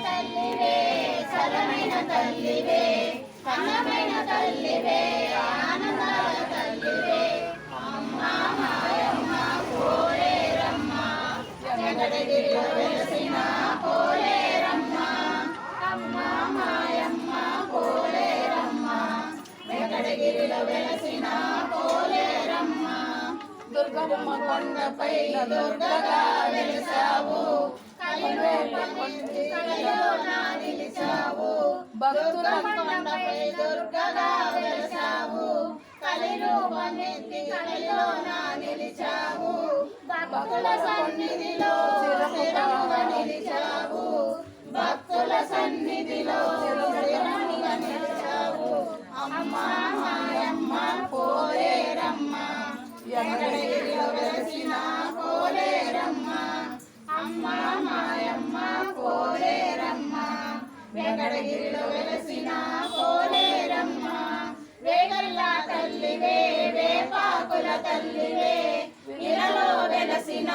తల్లివే సరమైన తల్లివే కన్నమైన తల్లివే ఆనందాల తల్లివే అమ్మా మాయమ్మ పోలేరమ్మ వెంకటగిరిలో వెలసిన పోలేరమ్మ అమ్మా మాయమ్మ పోలేరమ్మ వెంకటగిరిలో వెలసిన పోలేరమ్మ దుర్గమ్మ కొండపై దుర్గగా వెలిసావు నిలిచావు భక్తుల కొండపై దుర్గగా వెలిసావు కలిరూపమెత్తి కలిలోన నిలిచావు భక్తుల సన్నిధిలో స్థిరముగా నిలిచావు భక్తుల సన్నిధిలో స్థిరముగా నిలిచావు అమ్మా మాయమ్మ పోలేరమ్మ వెంకటగిరిలో వెలసిన పోలేరమ్మ అమ్మా మాయమ్మ పోలేరమ్మ వెంకటగిరిలో వెలసిన పోలేరమ్మ వేగల్ల తల్లివే వేపాకుల తల్లివే ఇలలో వెలసిన